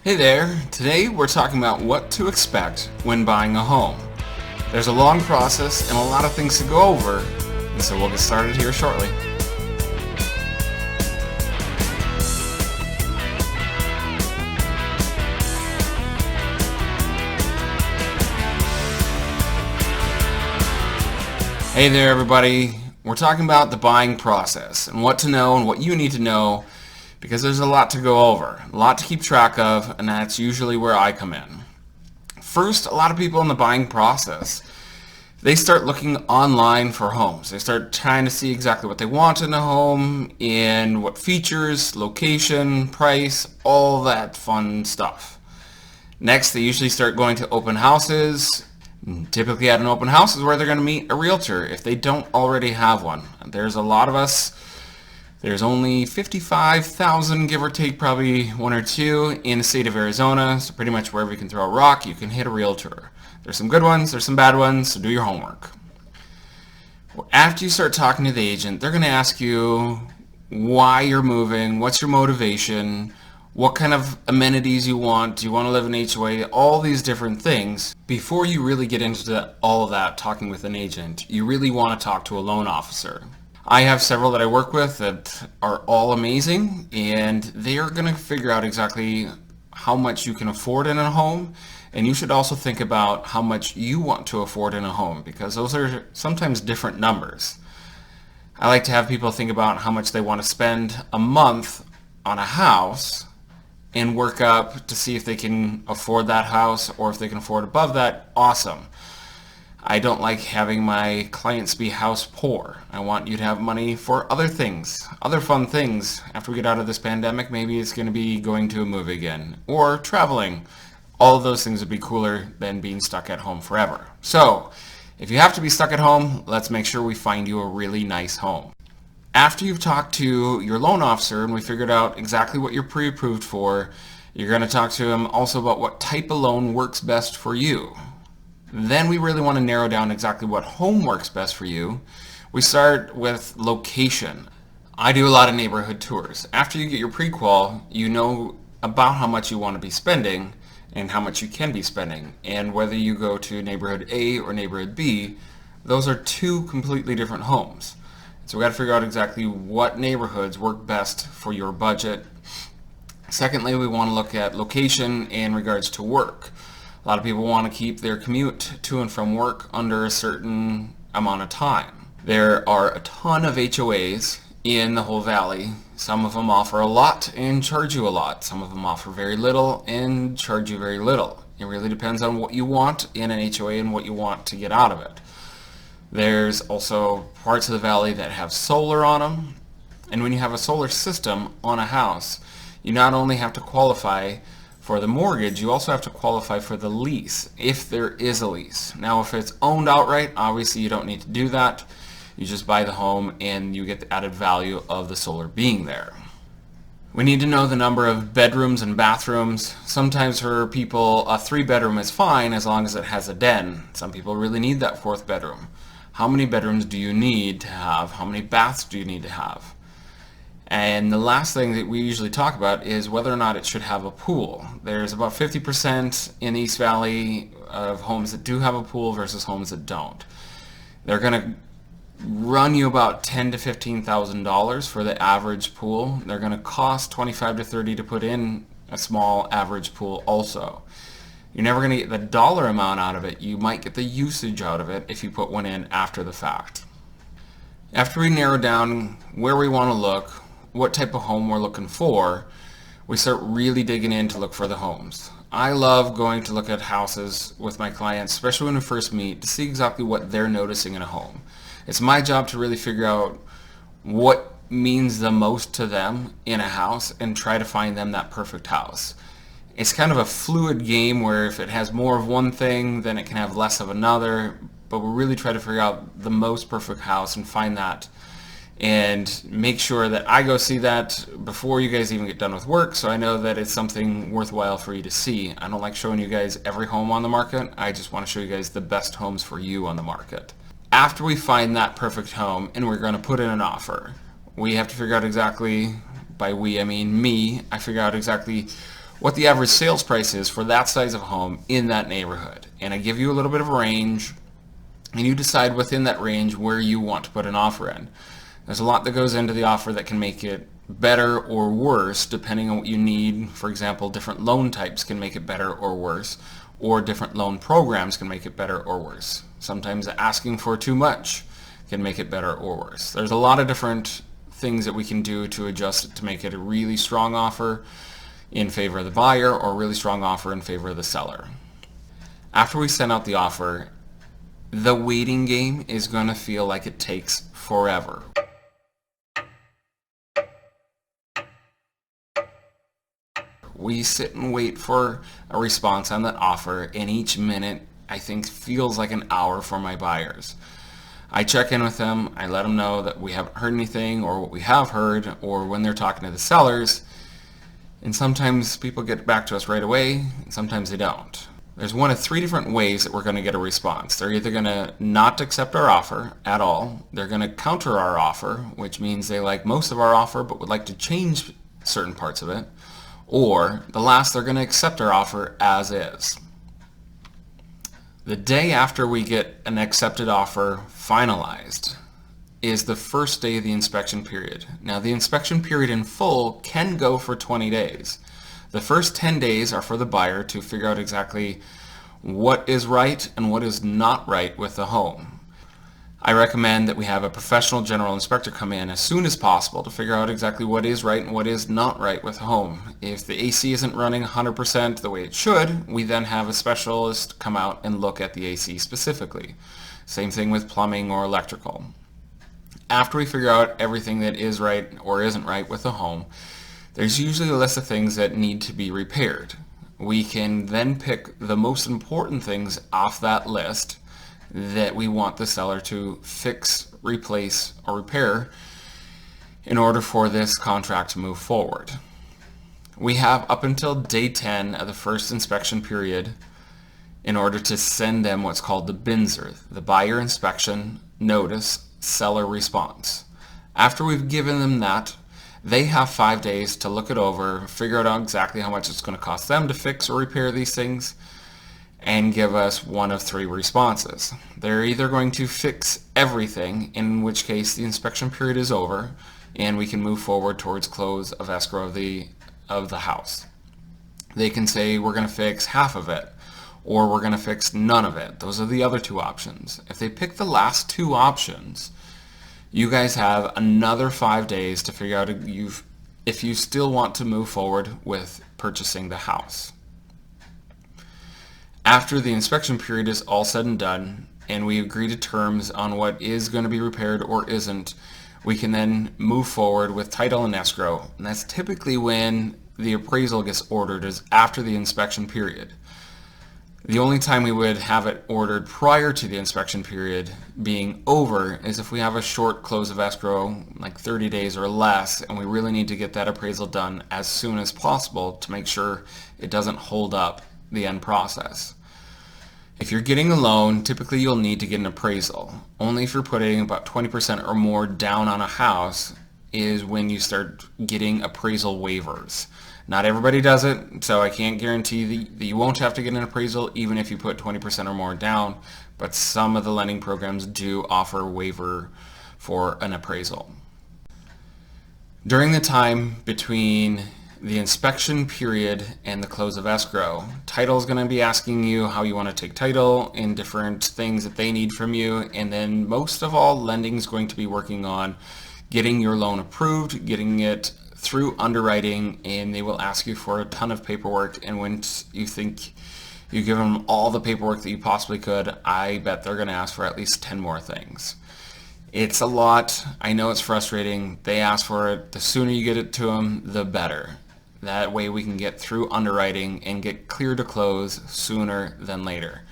Hey there, today we're talking about what to expect when buying a home. There's a long process and a lot of things to go over, and so we'll get started here shortly. Hey there everybody, we're talking about the buying process and what to know and what you need to know because there's a lot to go over, a lot to keep track of, and that's usually where I come in. First, a lot of people in the buying process, they start looking online for homes. They start trying to see exactly what they want in a home and what features, location, price, all that fun stuff. Next, they usually start going to open houses. Typically at an open house is where they're going to meet a realtor if they don't already have one. There's a lot of us. There's only 55,000, give or take, probably one or two in the state of Arizona. So pretty much wherever you can throw a rock, you can hit a realtor. There's some good ones, there's some bad ones, so do your homework. After you start talking to the agent, they're going to ask you why you're moving, what's your motivation, what kind of amenities you want, do you want to live in HOA, all these different things. Before you really get into all of that talking with an agent, you really want to talk to a loan officer. I have several that I work with that are all amazing, and they are going to figure out exactly how much you can afford in a home, and you should also think about how much you want to afford in a home, because those are sometimes different numbers. I like to have people think about how much they want to spend a month on a house and work up to see if they can afford that house, or if they can afford above that, awesome. I don't like having my clients be house poor. I want you to have money for other things, other fun things. After we get out of this pandemic, maybe it's going to be going to a movie again or traveling. All of those things would be cooler than being stuck at home forever. So, if you have to be stuck at home, let's make sure we find you a really nice home. After you've talked to your loan officer and we figured out exactly what you're pre-approved for, you're going to talk to him also about what type of loan works best for you. Then we really want to narrow down exactly what home works best for you. We start with location. I do a lot of neighborhood tours. After you get your pre-qual, you know about how much you want to be spending and how much you can be spending. And whether you go to neighborhood A or neighborhood B, those are two completely different homes. So we got to figure out exactly what neighborhoods work best for your budget. Secondly, we want to look at location in regards to work. A lot of people want to keep their commute to and from work under a certain amount of time. There are a ton of HOAs in the whole valley. Some of them offer a lot and charge you a lot. Some of them offer very little and charge you very little. It really depends on what you want in an HOA and what you want to get out of it. There's also parts of the valley that have solar on them. And when you have a solar system on a house, you not only have to qualify for the mortgage, you also have to qualify for the lease, if there is a lease. Now, if it's owned outright, obviously you don't need to do that. You just buy the home and you get the added value of the solar being there. We need to know the number of bedrooms and bathrooms. Sometimes for people, a 3-bedroom is fine as long as it has a den. Some people really need that 4th bedroom. How many bedrooms do you need to have? How many baths do you need to have? And the last thing that we usually talk about is whether or not it should have a pool. There's about 50% in the East Valley of homes that do have a pool versus homes that don't. They're going to run you about $10,000 to $15,000 for the average pool. They're going to cost $25,000 to $30,000 to put in a small average pool also. You're never going to get the dollar amount out of it. You might get the usage out of it if you put one in after the fact. After we narrow down where we want to look, what type of home we're looking for, we start really digging in to look for the homes. I love going to look at houses with my clients, especially when we first meet, to see exactly what they're noticing in a home. It's my job to really figure out what means the most to them in a house and try to find them that perfect house. It's kind of a fluid game where if it has more of one thing, then it can have less of another, but we really try to figure out the most perfect house and find that and make sure that I go see that before you guys even get done with work, so I know that it's something worthwhile for you to see. I don't like showing you guys every home on the market. I just want to show you guys the best homes for you on the market. After we find that perfect home and we're going to put in an offer, we have to figure out exactly, by we I mean me, I figure out exactly what the average sales price is for that size of home in that neighborhood. And I give you a little bit of a range, and you decide within that range where you want to put an offer in. There's a lot that goes into the offer that can make it better or worse depending on what you need. For example, different loan types can make it better or worse, or different loan programs can make it better or worse. Sometimes asking for too much can make it better or worse. There's a lot of different things that we can do to adjust it to make it a really strong offer in favor of the buyer or a really strong offer in favor of the seller. After we send out the offer, the waiting game is going to feel like it takes forever. We sit and wait for a response on that offer, and each minute I think feels like an hour for my buyers. I check in with them, I let them know that we haven't heard anything or what we have heard, or when they're talking to the sellers, and sometimes people get back to us right away, and sometimes they don't. There's one of three different ways that we're going to get a response. They're either going to not accept our offer at all, they're going to counter our offer, which means they like most of our offer but would like to change certain parts of it, or the last, they're going to accept our offer as is. The day after we get an accepted offer finalized is the first day of the inspection period. Now, the inspection period in full can go for 20 days. The first 10 days are for the buyer to figure out exactly what is right and what is not right with the home. I recommend that we have a professional general inspector come in as soon as possible to figure out exactly what is right and what is not right with the home. If the AC isn't running 100% the way it should, we then have a specialist come out and look at the AC specifically. Same thing with plumbing or electrical. After we figure out everything that is right or isn't right with the home, there's usually a list of things that need to be repaired. We can then pick the most important things off that list that we want the seller to fix, replace, or repair in order for this contract to move forward. We have up until day 10 of the first inspection period in order to send them what's called the BINSR, the Buyer Inspection Notice Seller Response. After we've given them that, they have 5 days to look it over, figure out exactly how much it's going to cost them to fix or repair these things, and give us one of three responses. They're either going to fix everything, in which case the inspection period is over and we can move forward towards close of escrow of the house. They can say we're going to fix half of it, or we're going to fix none of it. Those are the other two options. If they pick the last two options, you guys have another 5 days to figure out if you still want to move forward with purchasing the house. After the inspection period is all said and done, and we agree to terms on what is going to be repaired or isn't, we can then move forward with title and escrow. And that's typically when the appraisal gets ordered, is after the inspection period. The only time we would have it ordered prior to the inspection period being over is if we have a short close of escrow, like 30 days or less, and we really need to get that appraisal done as soon as possible to make sure it doesn't hold up the end process. If you're getting a loan, typically you'll need to get an appraisal. Only if you're putting about 20% or more down on a house is when you start getting appraisal waivers. Not everybody does it, so I can't guarantee that you won't have to get an appraisal even if you put 20% or more down, but some of the lending programs do offer a waiver for an appraisal. During the time between the inspection period and the close of escrow, title is going to be asking you how you want to take title and different things that they need from you, and then most of all, lending is going to be working on getting your loan approved, getting it through underwriting, and they will ask you for a ton of paperwork. And when you think you give them all the paperwork that you possibly could, I bet they're going to ask for at least 10 more things. It's a lot. I know it's frustrating. They ask for it. The sooner you get it to them, the better. That way we can get through underwriting and get clear to close sooner than later.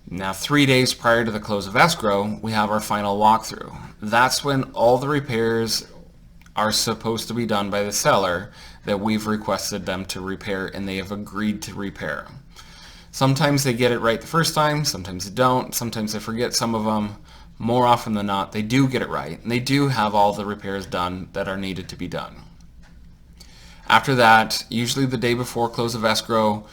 Now, 3 days prior to the close of escrow, we have our final walkthrough. That's when all the repairs are supposed to be done by the seller that we've requested them to repair, and they have agreed to repair. Sometimes they get it right the first time, sometimes they don't, sometimes they forget some of them. More often than not, they do get it right, and they do have all the repairs done that are needed to be done. After that, usually the day before close of escrow,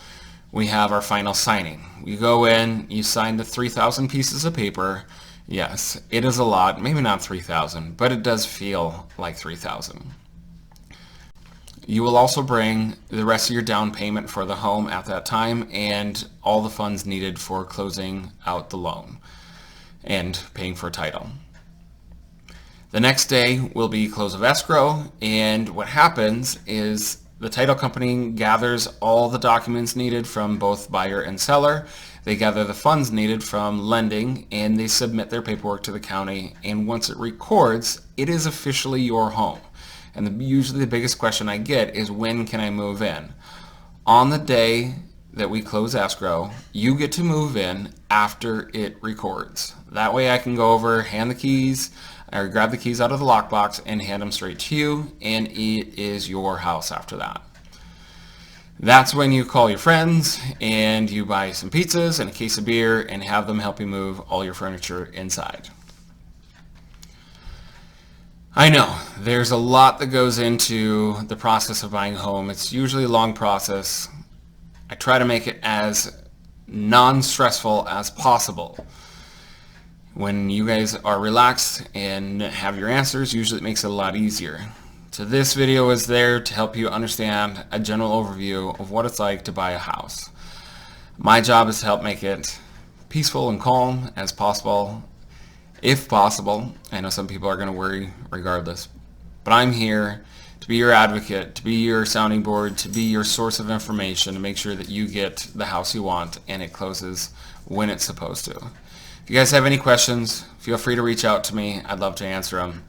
we have our final signing. You go in, you sign the 3,000 pieces of paper. Yes, it is a lot, maybe not 3,000, but it does feel like 3,000. You will also bring the rest of your down payment for the home at that time and all the funds needed for closing out the loan and paying for title. The next day will be close of escrow, and what happens is the title company gathers all the documents needed from both buyer and seller. They gather the funds needed from lending, and they submit their paperwork to the county, and once it records, it is officially your home. And usually the biggest question I get is, when can I move in? On the day that we close escrow, you get to move in after it records. That way I can go over, hand the keys, or grab the keys out of the lockbox and hand them straight to you, and it is your house after that. That's when you call your friends and you buy some pizzas and a case of beer and have them help you move all your furniture inside. I know, there's a lot that goes into the process of buying a home. It's usually a long process. I try to make it as non-stressful as possible. When you guys are relaxed and have your answers, usually it makes it a lot easier. So this video is there to help you understand a general overview of what it's like to buy a house. My job is to help make it peaceful and calm as possible, if possible. I know some people are going to worry regardless, but I'm here to be your advocate, to be your sounding board, to be your source of information, to make sure that you get the house you want and it closes when it's supposed to. If you guys have any questions, feel free to reach out to me. I'd love to answer them,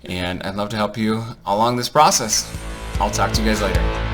and I'd love to help you along this process. I'll talk to you guys later.